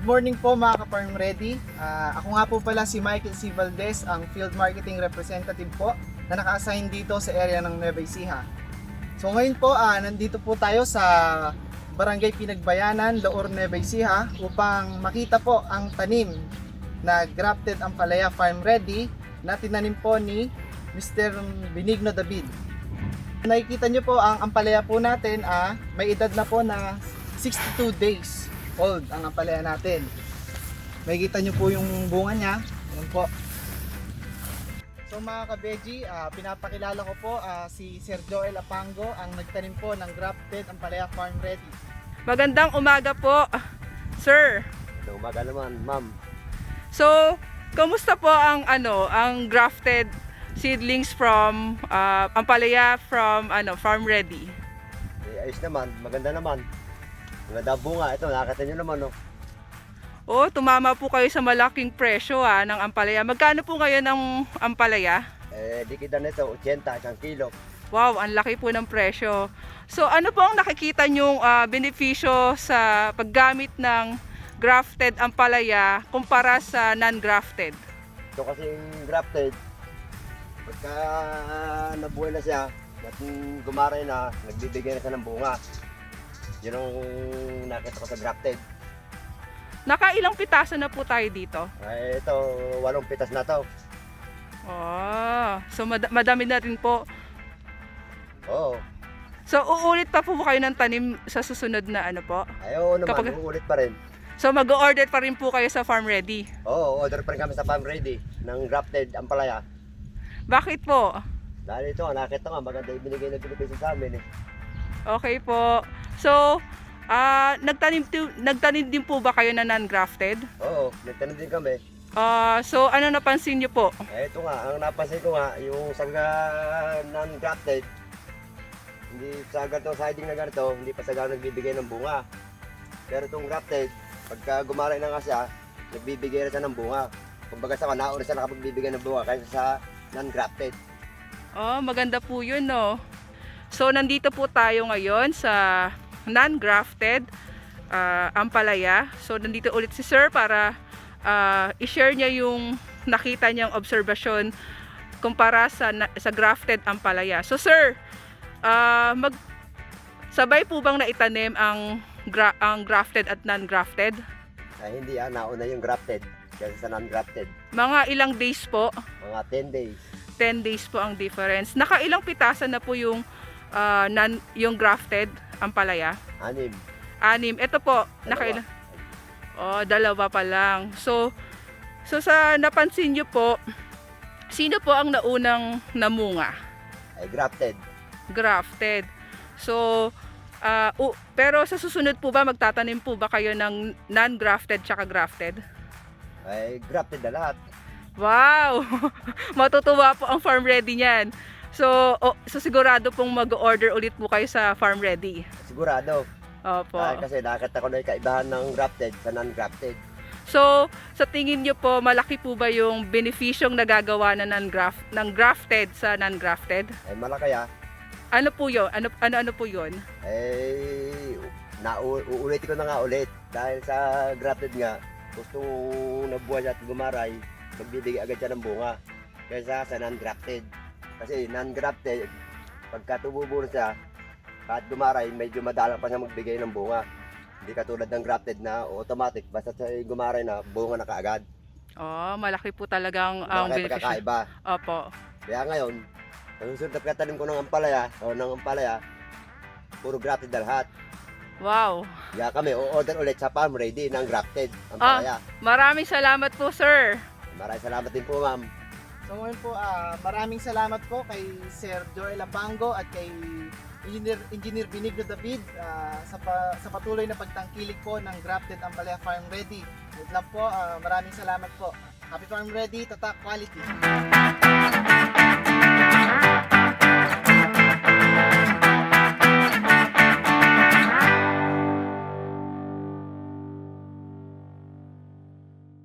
morning po mga ka-farm ready. Ako nga po pala si Michael C. Valdez, ang Field Marketing Representative po na naka-assign dito sa area ng Nueva Ecija. So ngayon po, nandito po tayo sa Barangay Pinagbayanan, Laor, Nueva Ecija upang makita po ang tanim na grafted ampalaya farm ready na tinanim po ni Mr. Benigno David. Nakikita nyo po ang ampalaya po natin, may edad na po na 62 days old ang ampalaya natin. Makikita nyo po yung bunga niya. Yan po. So mga ka-veggie, pinapakilala ko po si Sir Joel Apango, ang nagtanim po ng grafted ampalaya farm ready. Magandang umaga po, sir. Magandang umaga naman, ma'am. So, kamusta po ang ang grafted seedlings from ampalaya from farm ready? Ayos naman, maganda naman. Maganda bunga. Ito, nakakita nyo naman, no? Oh, tumama po kayo sa malaking presyo ng ampalaya. Magkano po ngayon ang ampalaya? Di kita nito, 80, 1 kilo. Wow, ang laki po ng presyo. So, ano po ang nakikita nyong benepisyo sa paggamit ng grafted ampalaya kumpara sa non-grafted? Ito kasing grafted, pagka nabuhay na siya, at gumaray na, nagbibigay na siya ng bunga. Yun ang nakita ko sa grafted. Nakailang pitasan na po tayo dito? Ito, 8 pitas na to. Oh, so madami na rin po. Oo. So uulit pa po kayo ng tanim sa susunod na po? Ayaw naman, uulit pa rin. So mag-order pa rin po kayo sa farm ready? Oo, order pa rin kami sa farm ready ng grafted ampalaya. Bakit po? Dahil ito, nakita nga, maganda yung binigay na benepisyo sa amin. Okay po. So, nagtanim din po ba kayo na non-grafted? Oo, nagtanim din kami. So ano napansin niyo po? Ito nga, ang napansin ko nga, yung saga non-grafted, hindi sa ganito, siding na ganito, hindi pa saga nagbibigay ng bunga. Pero itong grafted, pagka gumaray na nga siya, nagbibigay na siya ng bunga. Kumbaga sa nauna siya nakapagbibigay ng bunga kaysa sa non-grafted. Oh, maganda po yun, no? So, nandito po tayo ngayon sa non-grafted ampalaya. So, nandito ulit si Sir para i-share niya yung nakita niyang obserbasyon kumpara sa grafted ampalaya. So, Sir, sabay po bang naitanim ang grafted at non-grafted? Ay, hindi nauna yung grafted kaysa sa non-grafted. Mga ilang days po? Mga 10 days. 10 days po ang difference. Nakailang pitasan na po yung grafted ampalaya? 6. 6. Ito po, nakailang? Oh, 2 pa lang. So sa napansin niyo po, sino po ang naunang namunga? Ay, grafted. Grafted. So, pero sa susunod po ba, magtatanim po ba kayo ng non-grafted tsaka grafted? Ay, grafted na lahat. Wow! Matutuwa po ang farm ready niyan. So sigurado pong mag-order ulit po kayo sa farm ready. Sigurado. Opo. Kasi nakita ko na yung kaibahan ng grafted sa non-grafted. So, sa tingin niyo po, malaki po ba yung benefisyong nagagawa na ng grafted sa non-grafted? Ay, malaki Ano po yun? Ano po yun? Eh, uulitin ko na nga ulit. Dahil sa grafted nga, gusto nabuhay siya at gumaray, magbibigay agad siya ng bunga. Kaysa sa non-grafted. Kasi non-grafted, pagka tumubo siya, kahit gumaray, medyo madalang pa siya magbigay ng bunga. Hindi katulad ng grafted na automatic, basta gumaray na, bunga na kaagad. Oh, malaki po talagang ang Malaki benepisyo. pagkakaiba. Opo. Kaya ngayon, ang susunod na pagkatanim ko ng ampalaya, puro grafted na lahat. Wow. Kaya kami, order ulit sa farm ready ng grafted ampalaya. Maraming salamat po, sir. Maraming salamat din po, ma'am. So ngayon po, maraming salamat po kay Sir Joel Apango at kay Engineer Benigno David sa patuloy na pagtangkilik po ng grafted ampalaya farm ready. Good luck po, maraming salamat po. Happy farm ready, tatak quality.